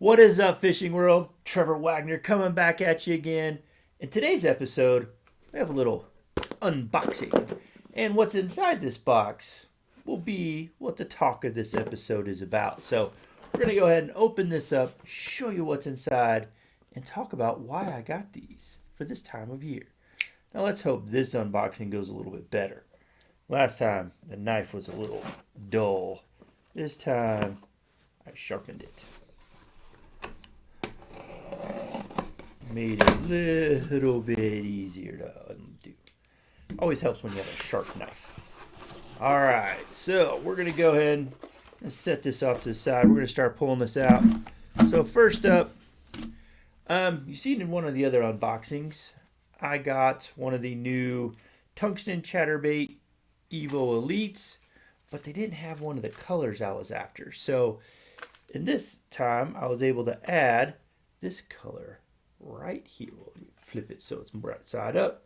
What is up, fishing world? Trevor Wagner coming back at you again. In today's episode, we have a little unboxing. And what's inside this box will be what the talk of this episode is about. So we're going to go ahead and open this up, show you what's inside, and talk about why I got these for this time of year. Now let's hope this unboxing goes a little bit better. Last time, the knife was a little dull. This time, I sharpened it. Made it a little bit easier to undo. Always helps when you have a sharp knife. Alright, so we're going to go ahead and set this off to the side. We're going to start pulling this out. So first up, you've seen in one of the other unboxings, I got one of the new tungsten chatterbait Evo Elites, but they didn't have one of the colors I was after. So in this time, I was able to add this color right here. We'll flip it so it's right side up.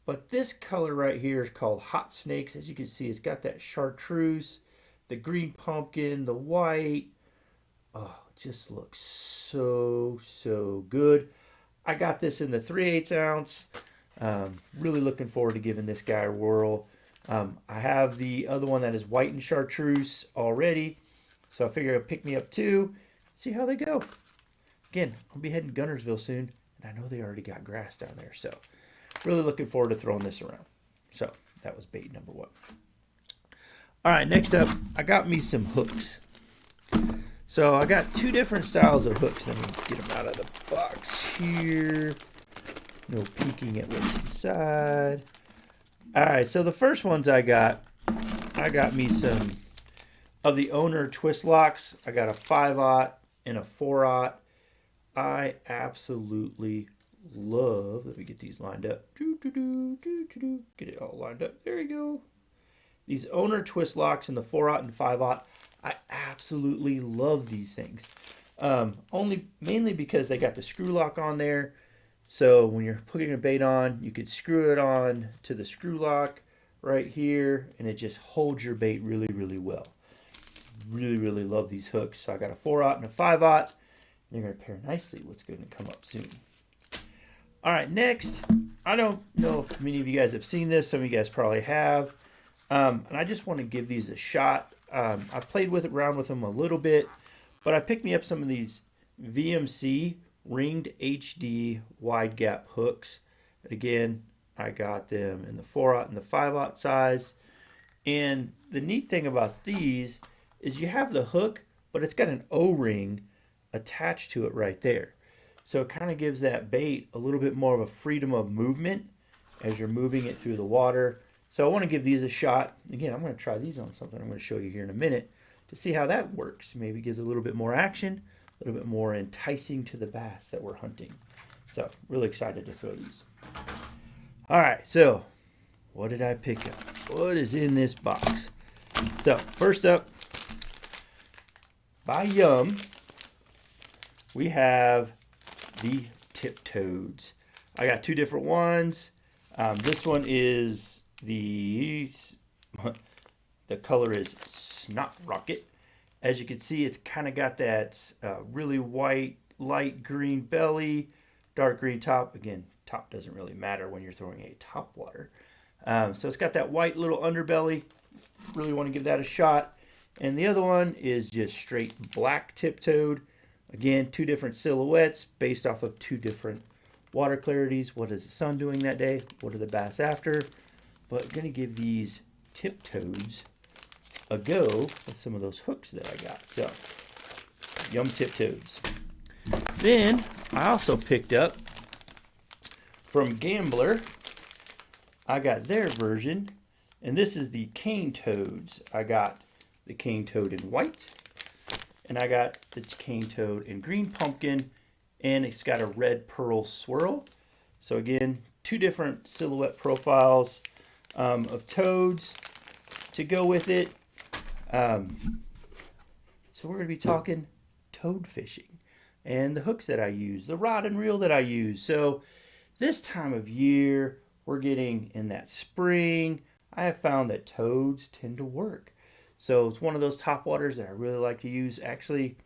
But this color right here is called Hot Snakes. As you can see, it's got that chartreuse, the green pumpkin, the white. Oh, it just looks so good. I got this in the 3/8 ounce. Really looking forward to giving this guy a whirl. I have the other one that is white and chartreuse already. So I figure I'll pick me up two, see how they go. Again, I'll be heading Gunnersville soon, and I know they already got grass down there, so really looking forward to throwing this around. So that was bait number one. All right, next up, I got me some hooks. So I got two different styles of hooks. Let me get them out of the box here. No peeking at what's inside. All right, so the first ones I got me some of the Owner twist locks. I got a 5/0 and a 4/0. I absolutely love, let me get these lined up. Get it all lined up. There we go. These Owner twist locks in the 4/0 and 5/0. I absolutely love these things. Mainly because they got the screw lock on there. So when you're putting a bait on, you could screw it on to the screw lock right here, and it just holds your bait really well. Really love these hooks. So I got a 4/0 and a 5/0. They're going to pair nicely. What's going to come up soon. All right, next, I don't know if many of you guys have seen this. Some of you guys probably have. And I just want to give these a shot. I've played around with them a little bit, but I picked me up some of these VMC ringed HD wide gap hooks. And again, I got them in the 4/0 and the 5/0 size. And the neat thing about these is you have the hook, but it's got an O-ring attached to it right there. So it kind of gives that bait a little bit more of a freedom of movement as you're moving it through the water. So I want to give these a shot. Again, I'm going to try these on something I'm going to show you here in a minute to see how that works. Maybe gives a little bit more action, a little bit more enticing to the bass that we're hunting. So really excited to throw these. All right, so what did I pick up? What is in this box? So first up, by Yum, we have the tip toads. I got two different ones. This one is the color is Snot Rocket. As you can see, it's kind of got that really white, light green belly, dark green top. Again, top doesn't really matter when you're throwing a topwater. So it's got that white little underbelly. Really want to give that a shot. And the other one is just straight black tip toad. Again, two different silhouettes based off of two different water clarities. What is the sun doing that day? What are the bass after? But I'm going to give these tip toads a go with some of those hooks that I got. So, Yum tip toads. Then, I also picked up from Gambler. I got their version, and this is the cane toads. I got the cane toad in white. And I got the cane toad in green pumpkin, and it's got a red pearl swirl. So again, two different silhouette profiles of toads to go with it. So we're going to be talking toad fishing and the hooks that I use, the rod and reel that I use. So this time of year, we're getting in that spring. I have found that toads tend to work. So it's one of those top waters that I really like to use. Actually,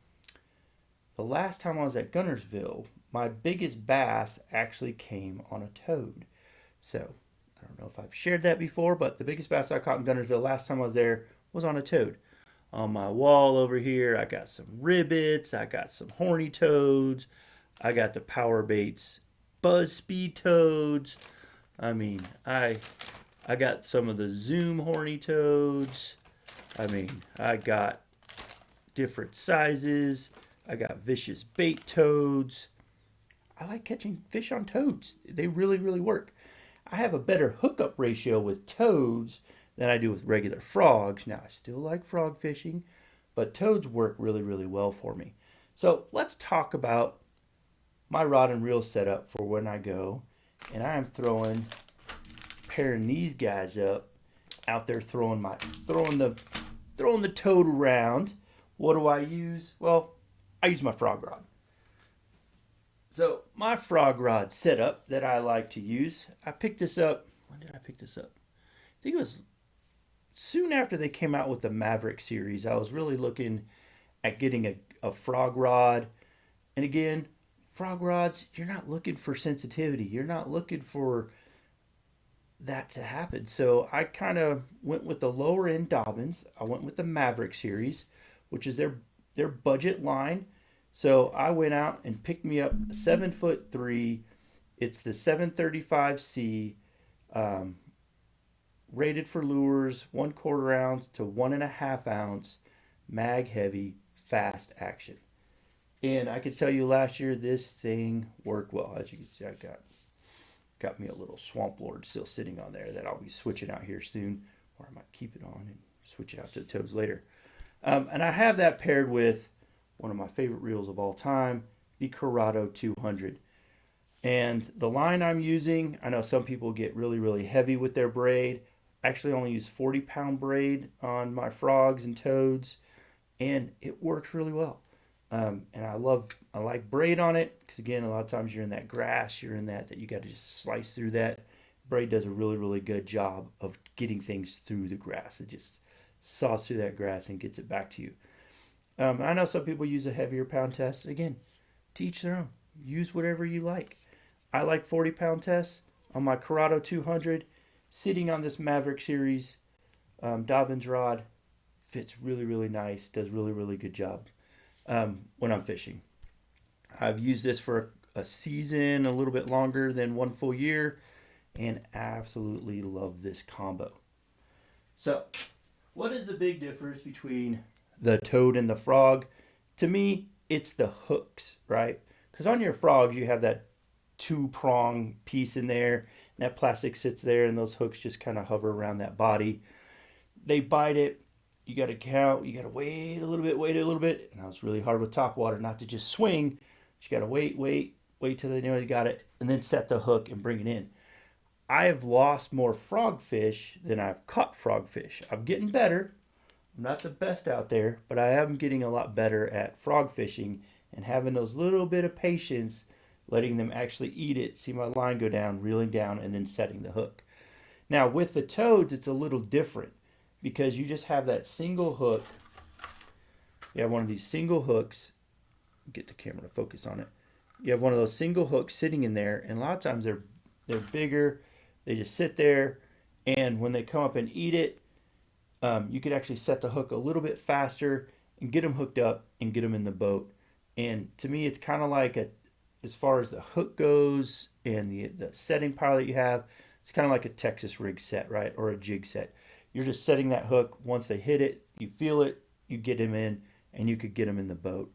the last time I was at Gunnersville, my biggest bass actually came on a toad. So I don't know if I've shared that before, but the biggest bass I caught in Gunnersville last time I was there was on a toad. On my wall over here, I got some ribbits, I got some horny toads, I got the power baits buzz speed toads. I mean, I got some of the zoom horny toads. I mean, I got different sizes. I got vicious bait toads. I like catching fish on toads. They really, really work. I have a better hookup ratio with toads than I do with regular frogs. Now, I still like frog fishing, but toads work really, really well for me. So let's talk about my rod and reel setup for when I go and I am pairing these guys up out there throwing the toad around. What do I use? Well, I use my frog rod. So my frog rod setup that I like to use, I picked this up. When did I pick this up? I think it was soon after they came out with the Maverick series. I was really looking at getting a frog rod. And again, frog rods, you're not looking for sensitivity. You're not looking for that to happen. So I kind of went with the lower end Dobbins. I went with the Maverick series, which is their budget line. So I went out and picked me up a 7'3". It's the 735C, rated for lures, 1/4 ounce to 1.5 ounce, mag heavy, fast action. And I can tell you last year this thing worked well. As you can see, I got me a little Swamp Lord still sitting on there that I'll be switching out here soon, or I might keep it on and switch it out to the toes later. And I have that paired with one of my favorite reels of all time, the Corrado 200. And the line I'm using, I know some people get really, really heavy with their braid. I actually only use 40-pound braid on my frogs and toads, and it works really well. And I like braid on it because again, a lot of times you're in that grass, you're in that you got to just slice through that. Braid does a really, really good job of getting things through the grass. It just saws through that grass and gets it back to you. I know some people use a heavier pound test. Again, to each their own. Use whatever you like. I like 40-pound tests on my Corrado 200, sitting on this Maverick series Dobbins rod. Fits really, really nice. Does really, really good job when I'm fishing. I've used this for a season, a little bit longer than one full year, and absolutely love this combo. So, what is the big difference between the toad and the frog? To me, it's the hooks, right? Because on your frogs, you have that two-prong piece in there, and that plastic sits there, and those hooks just kind of hover around that body. They bite it. You got to count. You got to wait a little bit. And I was really hard with topwater not to just swing. You got to wait till they know you got it, and then set the hook and bring it in. I have lost more frogfish than I've caught frogfish. I'm getting better. I'm not the best out there, but I am getting a lot better at frog fishing and having those little bit of patience, letting them actually eat it, see my line go down, reeling down, and then setting the hook. Now with the toads, it's a little different because you just have that single hook. You have one of these single hooks. Get the camera to focus on it. You have one of those single hooks sitting in there, and a lot of times they're bigger. They just sit there, and when they come up and eat it, you could actually set the hook a little bit faster and get them hooked up and get them in the boat. And to me, it's kind of like as far as the hook goes and the setting power that you have, it's kind of like a Texas rig set, right? Or a jig set. You're just setting that hook. Once they hit it, you feel it, you get them in, and you could get them in the boat.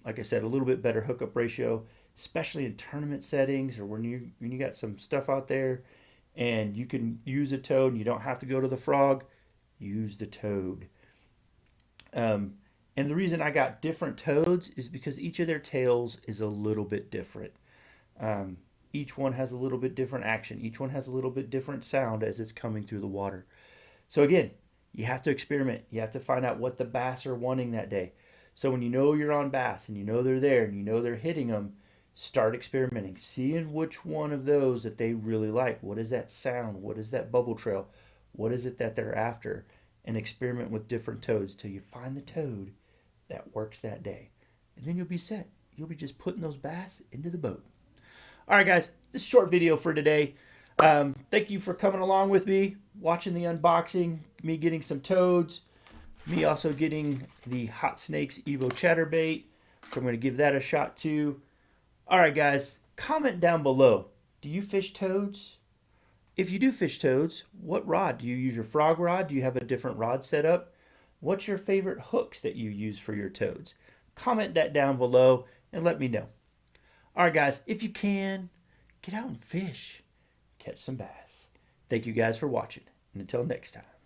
Like I said, a little bit better hookup ratio, especially in tournament settings or when you got some stuff out there and you can use a toad and you don't have to go to the frog, use the toad. And the reason I got different toads is because each of their tails is a little bit different. Each one has a little bit different action. Each one has a little bit different sound as it's coming through the water. So again, you have to experiment. You have to find out what the bass are wanting that day. So when you know you're on bass and you know they're there and you know they're hitting them, start experimenting. Seeing which one of those that they really like. What is that sound? What is that bubble trail? What is it that they're after? And experiment with different toads till you find the toad that works that day. and then you'll be set. You'll be just putting those bass into the boat. All right, guys, this is a short video for today. Thank you for coming along with me, watching the unboxing, me getting some toads, me also getting the Hot Snakes Evo Chatterbait. So I'm going to give that a shot too. All right, guys, comment down below. Do you fish toads? If you do fish toads, what rod? Do you use your frog rod? Do you have a different rod set up? What's your favorite hooks that you use for your toads? Comment that down below and let me know. All right, guys, if you can, get out and fish. Catch some bass. Thank you guys for watching. And until next time.